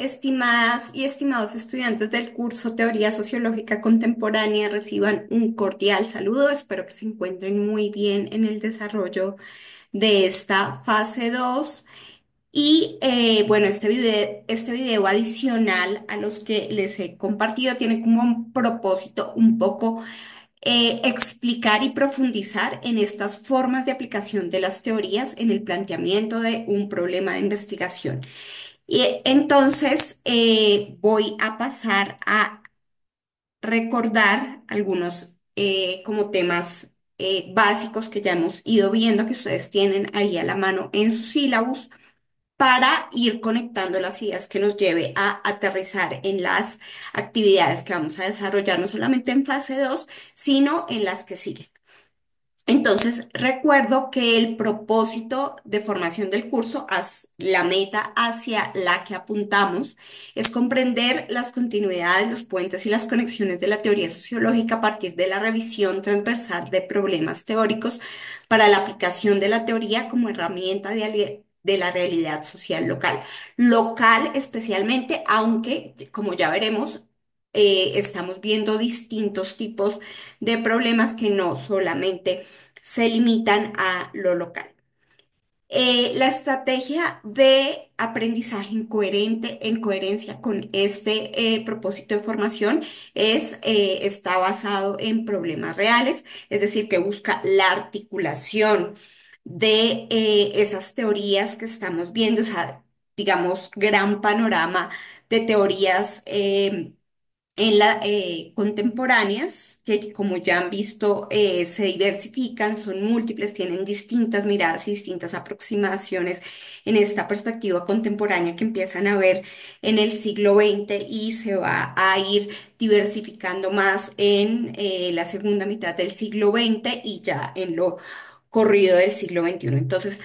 Estimadas y estimados estudiantes del curso Teoría Sociológica Contemporánea, reciban un cordial saludo. Espero que se encuentren muy bien en el desarrollo de esta fase 2. Y bueno, este video adicional a los que les he compartido tiene como un propósito un poco explicar y profundizar en estas formas de aplicación de las teorías en el planteamiento de un problema de investigación. Y entonces voy a pasar a recordar algunos como temas básicos que ya hemos ido viendo que ustedes tienen ahí a la mano en su sílabus para ir conectando las ideas que nos lleve a aterrizar en las actividades que vamos a desarrollar no solamente en fase 2 sino en las que siguen. Entonces, recuerdo que el propósito de formación del curso, la meta hacia la que apuntamos, es comprender las continuidades, los puentes y las conexiones de la teoría sociológica a partir de la revisión transversal de problemas teóricos para la aplicación de la teoría como herramienta de la realidad social local. Local especialmente, aunque, como ya veremos, estamos viendo distintos tipos de problemas que no solamente se limitan a lo local. La estrategia de aprendizaje incoherente, en coherencia con este propósito de formación, está basado en problemas reales, es decir, que busca la articulación de esas teorías que estamos viendo, esa, digamos, gran panorama de teorías. Contemporáneas, que como ya han visto, se diversifican, son múltiples, tienen distintas miradas y distintas aproximaciones en esta perspectiva contemporánea que empiezan a ver en el siglo XX y se va a ir diversificando más en la segunda mitad del siglo XX y ya en lo corrido del siglo XXI. Entonces,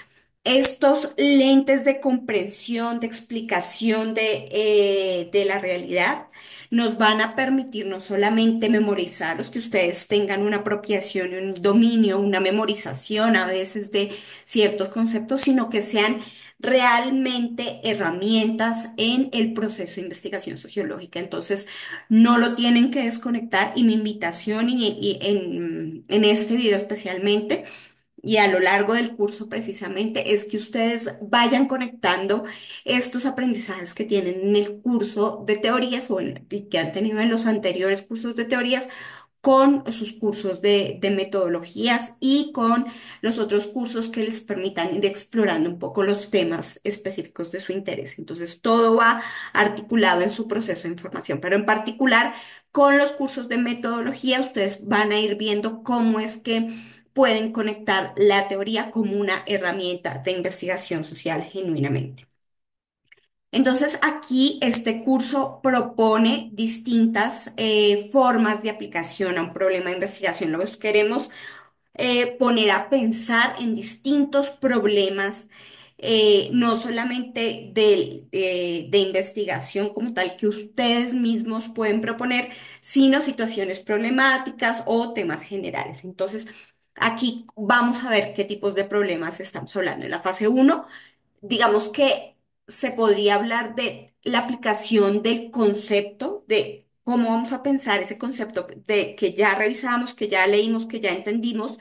estos lentes de comprensión, de explicación de la realidad, nos van a permitir no solamente memorizar, los que ustedes tengan una apropiación y un dominio, una memorización a veces de ciertos conceptos, sino que sean realmente herramientas en el proceso de investigación sociológica. Entonces, no lo tienen que desconectar y mi invitación y en este video especialmente y a lo largo del curso precisamente es que ustedes vayan conectando estos aprendizajes que tienen en el curso de teorías y que han tenido en los anteriores cursos de teorías con sus cursos de metodologías y con los otros cursos que les permitan ir explorando un poco los temas específicos de su interés. Entonces, todo va articulado en su proceso de información, pero en particular con los cursos de metodología, ustedes van a ir viendo cómo es que pueden conectar la teoría como una herramienta de investigación social genuinamente. Entonces, aquí este curso propone distintas formas de aplicación a un problema de investigación. Los queremos poner a pensar en distintos problemas, no solamente de investigación como tal que ustedes mismos pueden proponer, sino situaciones problemáticas o temas generales. Entonces, aquí vamos a ver qué tipos de problemas estamos hablando. En la fase uno, digamos que se podría hablar de la aplicación del concepto, de cómo vamos a pensar ese concepto de que ya revisamos, que ya leímos, que ya entendimos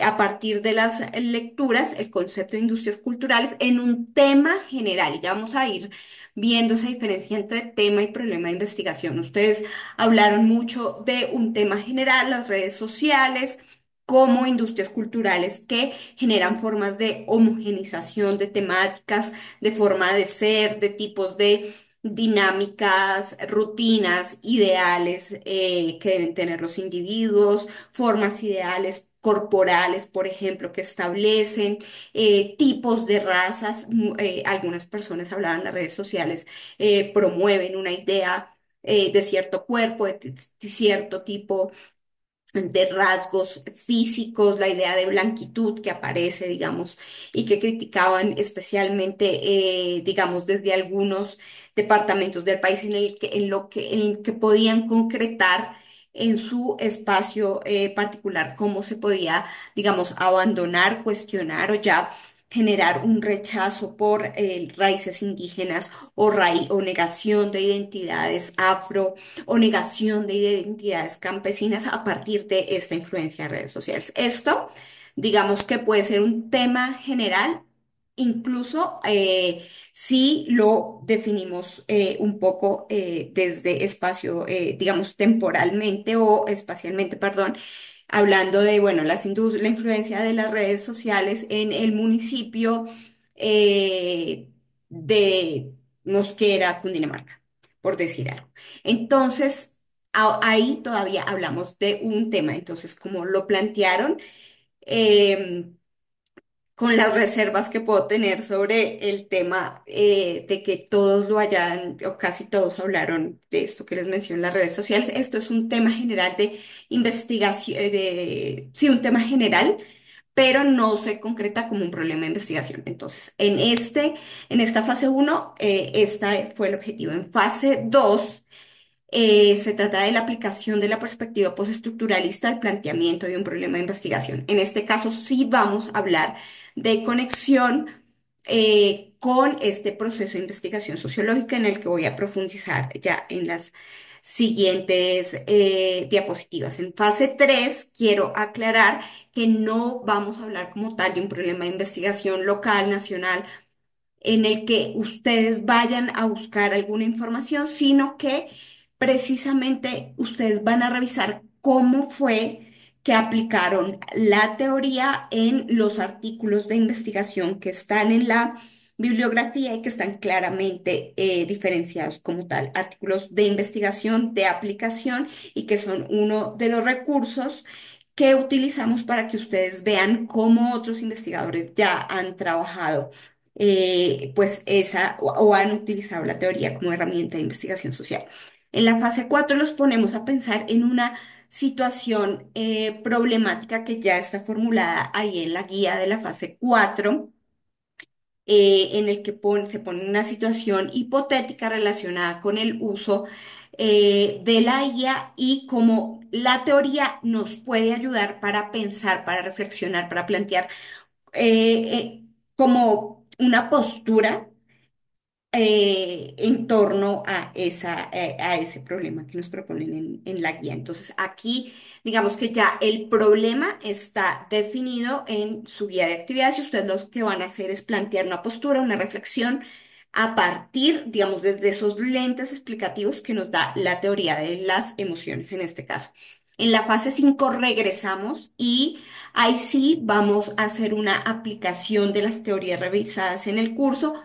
a partir de las lecturas, el concepto de industrias culturales en un tema general. Y ya vamos a ir viendo esa diferencia entre tema y problema de investigación. Ustedes hablaron mucho de un tema general, las redes sociales como industrias culturales que generan formas de homogenización de temáticas, de forma de ser, de tipos de dinámicas, rutinas, ideales que deben tener los individuos, formas ideales corporales, por ejemplo, que establecen tipos de razas. Algunas personas hablaban en las redes sociales, promueven una idea de cierto cuerpo, de cierto tipo de rasgos físicos, la idea de blanquitud que aparece, digamos, y que criticaban especialmente, digamos, desde algunos departamentos del país en el que podían concretar en su espacio particular cómo se podía, digamos, abandonar, cuestionar o ya generar un rechazo por raíces indígenas o negación de identidades afro o negación de identidades campesinas a partir de esta influencia de redes sociales. Esto, digamos que puede ser un tema general. Incluso si lo definimos un poco desde espacio, digamos, temporalmente o espacialmente, perdón, hablando de, bueno, la influencia de las redes sociales en el municipio eh, de Mosquera, Cundinamarca, por decir algo. Entonces, ahí todavía hablamos de un tema. Entonces, como lo plantearon, em, con las reservas que puedo tener sobre el tema de que todos lo hayan, o casi todos hablaron de esto que les mencioné en las redes sociales. Esto es un tema general de investigación, sí, un tema general, pero no se concreta como un problema de investigación. Entonces, en esta fase uno, esta fue el objetivo. En fase 2 se trata de la aplicación de la perspectiva postestructuralista al planteamiento de un problema de investigación. En este caso, sí vamos a hablar de conexión con este proceso de investigación sociológica en el que voy a profundizar ya en las siguientes diapositivas. En fase 3 quiero aclarar que no vamos a hablar como tal de un problema de investigación local, nacional en el que ustedes vayan a buscar alguna información, sino que precisamente ustedes van a revisar cómo fue que aplicaron la teoría en los artículos de investigación que están en la bibliografía y que están claramente diferenciados como tal, artículos de investigación, de aplicación y que son uno de los recursos que utilizamos para que ustedes vean cómo otros investigadores ya han trabajado pues esa o han utilizado la teoría como herramienta de investigación social. En la fase 4 los ponemos a pensar en una situación problemática que ya está formulada ahí en la guía de la fase 4 en el que se pone una situación hipotética relacionada con el uso de la IA y cómo la teoría nos puede ayudar para pensar, para reflexionar, para plantear como una postura en torno a ese problema que nos proponen en la guía. Entonces, aquí digamos que ya el problema está definido en su guía de actividades y ustedes lo que van a hacer es plantear una postura, una reflexión a partir, digamos, desde esos lentes explicativos que nos da la teoría de las emociones en este caso. En la fase 5 regresamos y ahí sí vamos a hacer una aplicación de las teorías revisadas en el curso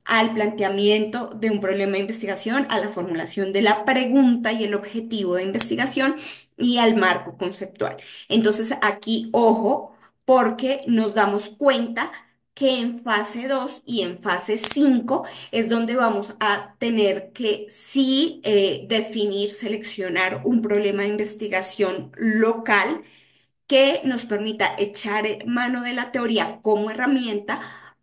al planteamiento de un problema de investigación, a la formulación de la pregunta y el objetivo de investigación y al marco conceptual. Entonces, aquí, ojo, porque nos damos cuenta que en fase 2 y en fase 5 es donde vamos a tener que sí definir, seleccionar un problema de investigación local que nos permita echar mano de la teoría como herramienta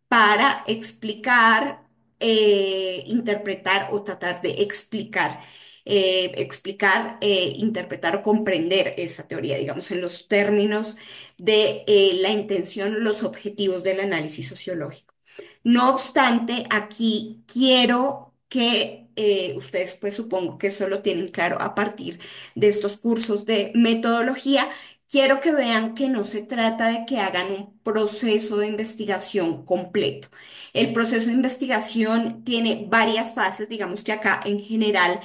para explicar, interpretar o tratar de interpretar o comprender esa teoría, digamos, en los términos de la intención, los objetivos del análisis sociológico. No obstante, aquí quiero que ustedes, pues supongo que eso lo tienen claro a partir de estos cursos de metodología. Quiero que vean que no se trata de que hagan un proceso de investigación completo. El proceso de investigación tiene varias fases, digamos que acá en general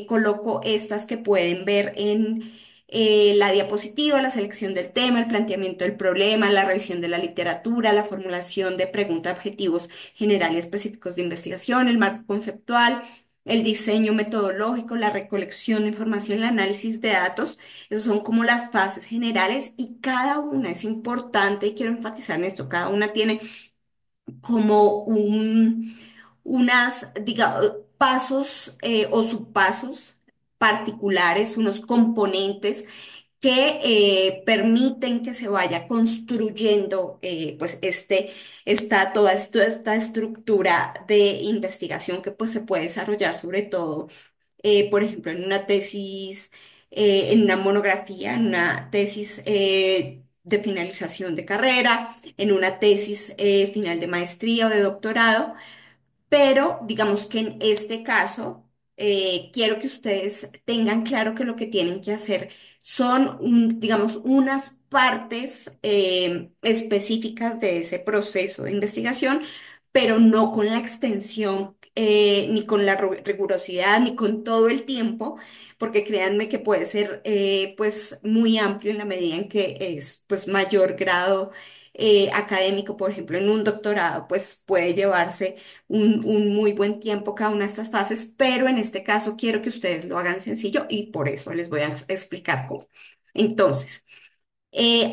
coloco estas que pueden ver en la diapositiva, la selección del tema, el planteamiento del problema, la revisión de la literatura, la formulación de preguntas, objetivos generales y específicos de investigación, el marco conceptual, el diseño metodológico, la recolección de información, el análisis de datos. Esas son como las fases generales y cada una es importante y quiero enfatizar en esto. Cada una tiene como digamos, pasos o subpasos particulares, unos componentes que permiten que se vaya construyendo pues toda esta estructura de investigación que pues se puede desarrollar sobre todo, por ejemplo, en una tesis, en una monografía, en una tesis de finalización de carrera, en una tesis final de maestría o de doctorado. Pero digamos que en este caso, quiero que ustedes tengan claro que lo que tienen que hacer son, digamos, unas partes específicas de ese proceso de investigación, pero no con la extensión, ni con la rigurosidad, ni con todo el tiempo, porque créanme que puede ser pues muy amplio en la medida en que es pues mayor grado académico. Por ejemplo, en un doctorado pues puede llevarse un muy buen tiempo cada una de estas fases, pero en este caso quiero que ustedes lo hagan sencillo y por eso les voy a explicar cómo. Entonces,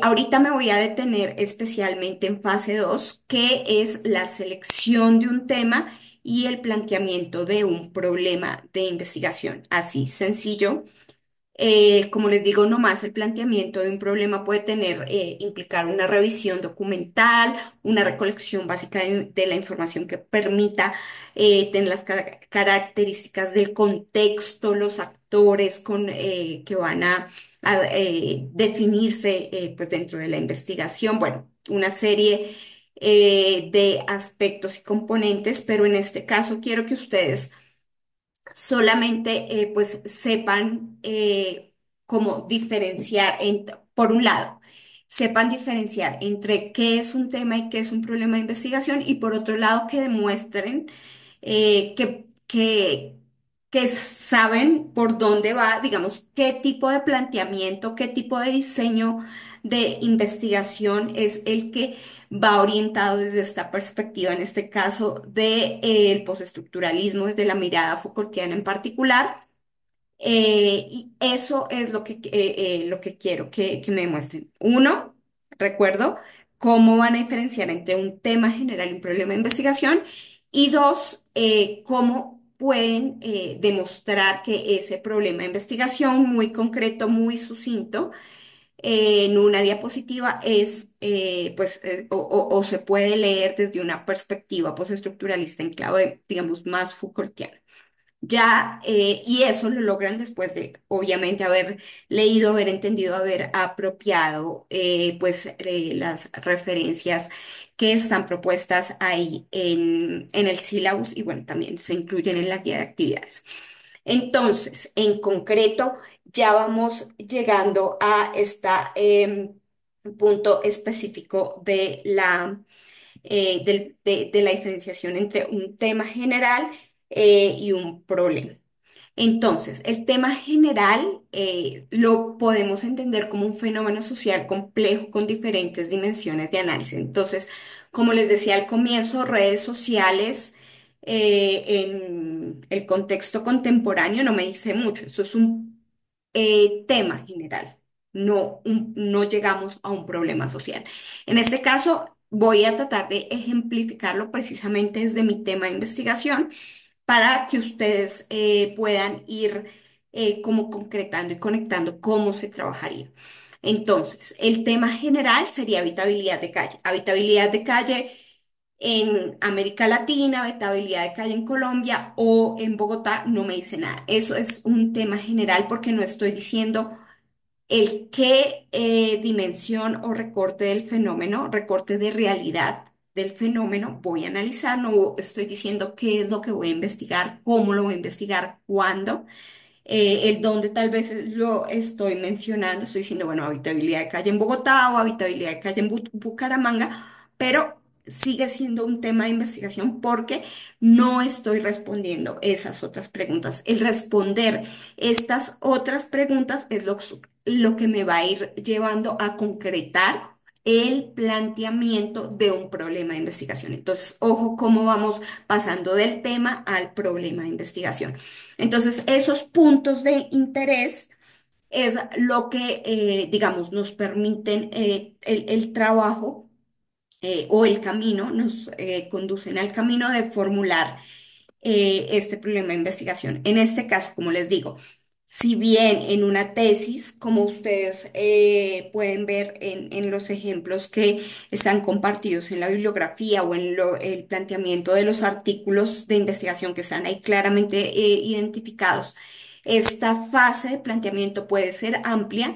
ahorita me voy a detener especialmente en fase 2, que es la selección de un tema y el planteamiento de un problema de investigación. Así sencillo. Como les digo, nomás el planteamiento de un problema puede implicar una revisión documental, una recolección básica de la información que permita tener las características del contexto, los actores que van a definirse pues dentro de la investigación. Bueno, una serie de aspectos y componentes, pero en este caso quiero que ustedes solamente pues sepan cómo diferenciar, por un lado, sepan diferenciar entre qué es un tema y qué es un problema de investigación, y por otro lado que demuestren que saben por dónde va, digamos, qué tipo de planteamiento, qué tipo de diseño de investigación es el que va orientado desde esta perspectiva, en este caso del postestructuralismo, desde la mirada Foucaultiana en particular. Y eso es lo que quiero que me demuestren. Uno, recuerdo cómo van a diferenciar entre un tema general y un problema de investigación. Y dos, cómo pueden demostrar que ese problema de investigación muy concreto, muy sucinto, en una diapositiva o se puede leer desde una perspectiva postestructuralista en clave, digamos, más Foucaultiana. Ya, y eso lo logran después de, obviamente, haber leído, haber entendido, haber apropiado, las referencias que están propuestas ahí en el sílabus, y bueno, también se incluyen en la guía de actividades. Entonces, en concreto, ya vamos llegando a este punto específico de la diferenciación entre un tema general y un problema. Entonces, el tema general lo podemos entender como un fenómeno social complejo con diferentes dimensiones de análisis. Entonces, como les decía al comienzo, redes sociales en el contexto contemporáneo no me dice mucho. Eso es un tema general. No llegamos a un problema social. En este caso, voy a tratar de ejemplificarlo precisamente desde mi tema de investigación para que ustedes puedan ir como concretando y conectando cómo se trabajaría. Entonces, el tema general sería habitabilidad de calle. Habitabilidad de calle en América Latina, habitabilidad de calle en Colombia o en Bogotá, no me dice nada. Eso es un tema general porque no estoy diciendo el qué dimensión o recorte del fenómeno, recorte de realidad del fenómeno voy a analizar. No estoy diciendo qué es lo que voy a investigar, cómo lo voy a investigar, cuándo. El dónde tal vez lo estoy mencionando, estoy diciendo, bueno, habitabilidad de calle en Bogotá o habitabilidad de calle en Bucaramanga, pero sigue siendo un tema de investigación porque no estoy respondiendo esas otras preguntas. El responder estas otras preguntas es lo que me va a ir llevando a concretar el planteamiento de un problema de investigación. Entonces, ojo cómo vamos pasando del tema al problema de investigación. Entonces, esos puntos de interés es lo que, digamos, nos permiten el trabajo o el camino, nos conducen al camino de formular este problema de investigación. En este caso, como les digo, si bien en una tesis, como ustedes pueden ver en los ejemplos que están compartidos en la bibliografía o en el planteamiento de los artículos de investigación que están ahí claramente identificados, esta fase de planteamiento puede ser amplia.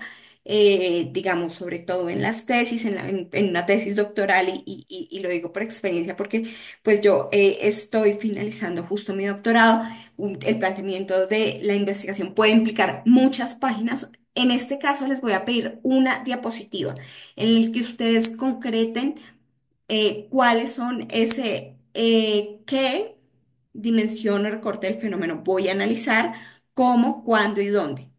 digamos, sobre todo en las tesis, en una tesis doctoral, y lo digo por experiencia porque pues yo estoy finalizando justo mi doctorado. El planteamiento de la investigación puede implicar muchas páginas. En este caso les voy a pedir una diapositiva en la que ustedes concreten cuáles son qué dimensión o recorte del fenómeno voy a analizar, cómo, cuándo y dónde.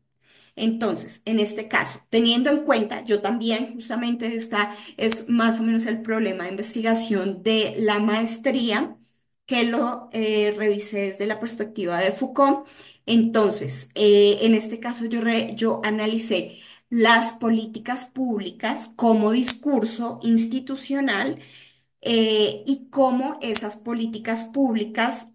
Entonces, en este caso, teniendo en cuenta, yo también justamente esta es más o menos el problema de investigación de la maestría, que lo revisé desde la perspectiva de Foucault. Entonces, en este caso yo analicé las políticas públicas como discurso institucional, y cómo esas políticas públicas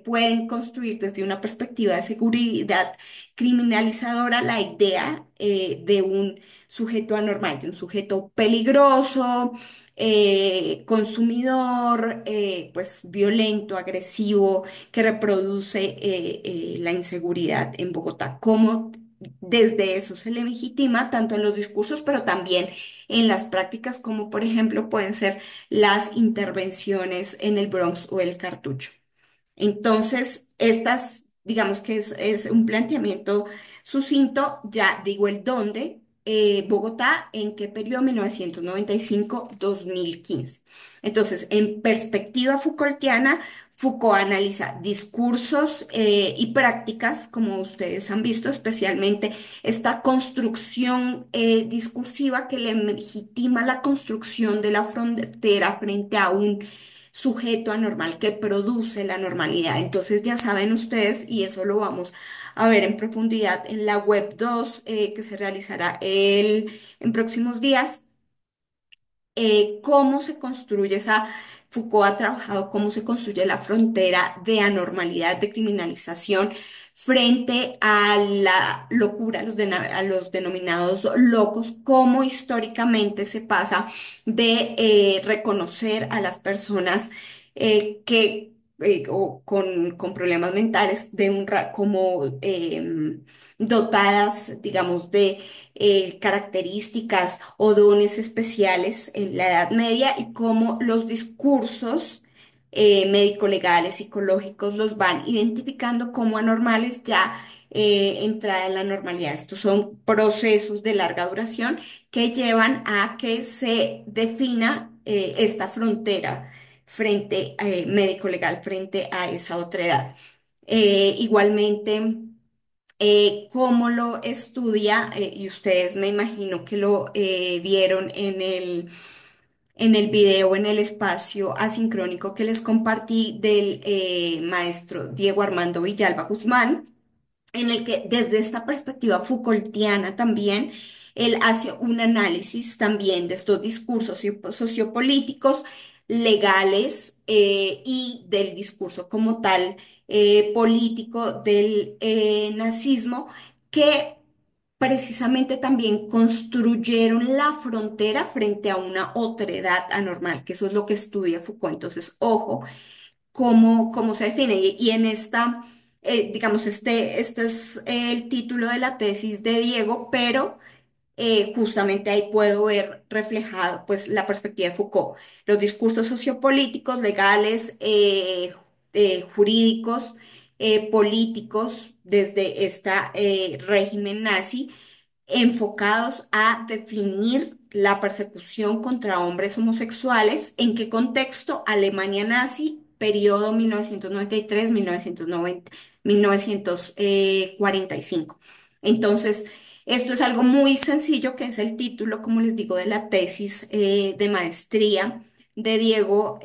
pueden construir desde una perspectiva de seguridad criminalizadora la idea de un sujeto anormal, de un sujeto peligroso, consumidor, pues violento, agresivo, que reproduce la inseguridad en Bogotá. Cómo desde eso se le legitima tanto en los discursos, pero también en las prácticas, como por ejemplo pueden ser las intervenciones en el Bronx o el Cartucho. Entonces, digamos que es un planteamiento sucinto, ya digo el dónde, Bogotá, ¿en qué periodo? 1995-2015. Entonces, en perspectiva Foucaultiana, Foucault analiza discursos y prácticas, como ustedes han visto, especialmente esta construcción discursiva que le legitima la construcción de la frontera frente a un sujeto anormal que produce la normalidad. Entonces ya saben ustedes, y eso lo vamos a ver en profundidad en la web 2 que se realizará en próximos días, cómo se construye Foucault ha trabajado cómo se construye la frontera de anormalidad, de criminalización frente a la locura, a los denominados locos, cómo históricamente se pasa de reconocer a las personas con problemas mentales como dotadas, digamos, de características o dones especiales en la Edad Media, y cómo los discursos médico-legales, psicológicos los van identificando como anormales ya entrada en la normalidad. Estos son procesos de larga duración que llevan a que se defina esta frontera médico-legal frente a esa otra edad. Igualmente, cómo lo estudia, y ustedes me imagino que lo vieron en el video, en el espacio asincrónico que les compartí del maestro Diego Armando Villalba Guzmán, en el que desde esta perspectiva Foucaultiana también, él hace un análisis también de estos discursos sociopolíticos, legales, y del discurso como tal político del nazismo, que precisamente también construyeron la frontera frente a una otredad anormal, que eso es lo que estudia Foucault. Entonces, ojo cómo se define. Y en esta, digamos, este es el título de la tesis de Diego, pero justamente ahí puedo ver reflejado pues la perspectiva de Foucault, los discursos sociopolíticos, legales, jurídicos, políticos desde este régimen nazi, enfocados a definir la persecución contra hombres homosexuales. ¿En qué contexto? Alemania nazi, periodo 1993-1990, 1945. Entonces, esto es algo muy sencillo, que es el título, como les digo, de la tesis de maestría de Diego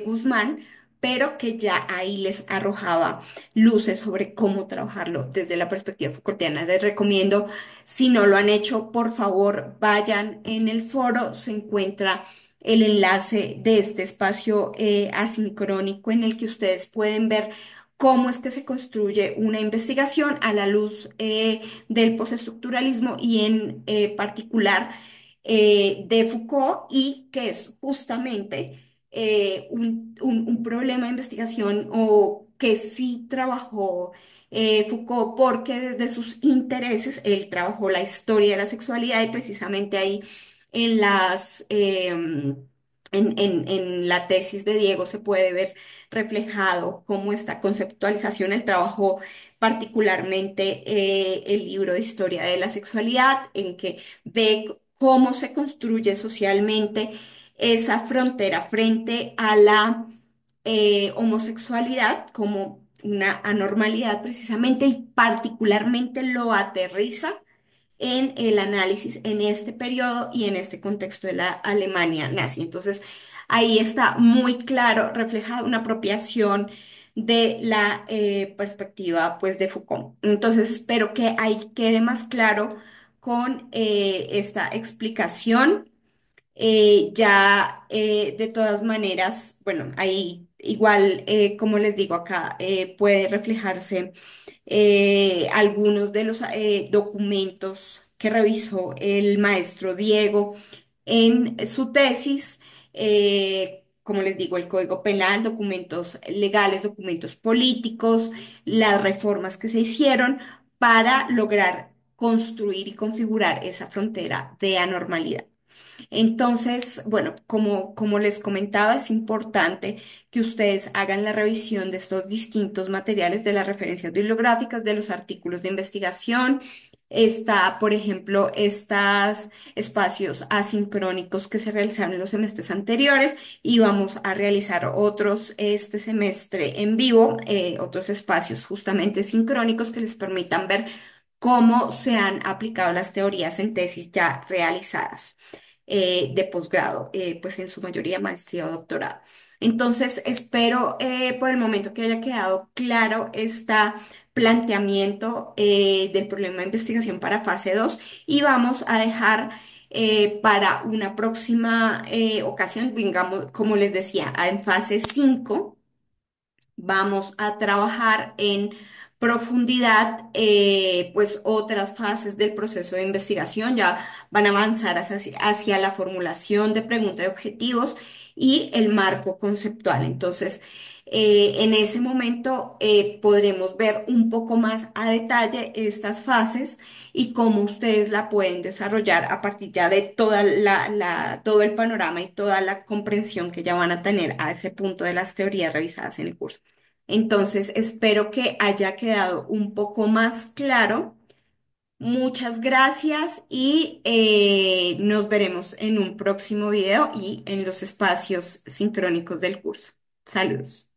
Guzmán, pero que ya ahí les arrojaba luces sobre cómo trabajarlo desde la perspectiva Foucaultiana. Les recomiendo, si no lo han hecho, por favor, vayan en el foro, se encuentra el enlace de este espacio asincrónico en el que ustedes pueden ver cómo es que se construye una investigación a la luz del postestructuralismo, y en particular de Foucault, y que es justamente un problema de investigación o que sí trabajó Foucault, porque desde sus intereses él trabajó la historia de la sexualidad y precisamente ahí en en la tesis de Diego se puede ver reflejado cómo esta conceptualización, él trabajó particularmente el libro de historia de la sexualidad, en que ve cómo se construye socialmente esa frontera frente a la homosexualidad como una anormalidad precisamente y particularmente lo aterriza en el análisis en este periodo y en este contexto de la Alemania nazi. Entonces, ahí está muy claro reflejada una apropiación de la perspectiva pues de Foucault. Entonces, espero que ahí quede más claro con esta explicación. De todas maneras, bueno, ahí igual, como les digo acá, puede reflejarse algunos de los documentos que revisó el maestro Diego en su tesis. Como les digo, el Código Penal, documentos legales, documentos políticos, las reformas que se hicieron para lograr construir y configurar esa frontera de anormalidad. Entonces, bueno, como les comentaba, es importante que ustedes hagan la revisión de estos distintos materiales de las referencias bibliográficas, de los artículos de investigación. Está, por ejemplo, estos espacios asincrónicos que se realizaron en los semestres anteriores y vamos a realizar otros este semestre en vivo, otros espacios justamente sincrónicos que les permitan ver cómo se han aplicado las teorías en tesis ya realizadas de posgrado, pues en su mayoría maestría o doctorado. Entonces, espero por el momento que haya quedado claro este planteamiento del problema de investigación para fase 2 y vamos a dejar para una próxima ocasión, digamos, como les decía, en fase 5 vamos a trabajar en profundidad, pues otras fases del proceso de investigación. Ya van a avanzar hacia la formulación de preguntas y objetivos y el marco conceptual. Entonces, en ese momento podremos ver un poco más a detalle estas fases y cómo ustedes la pueden desarrollar a partir ya de toda todo el panorama y toda la comprensión que ya van a tener a ese punto de las teorías revisadas en el curso. Entonces, espero que haya quedado un poco más claro. Muchas gracias y nos veremos en un próximo video y en los espacios sincrónicos del curso. Saludos.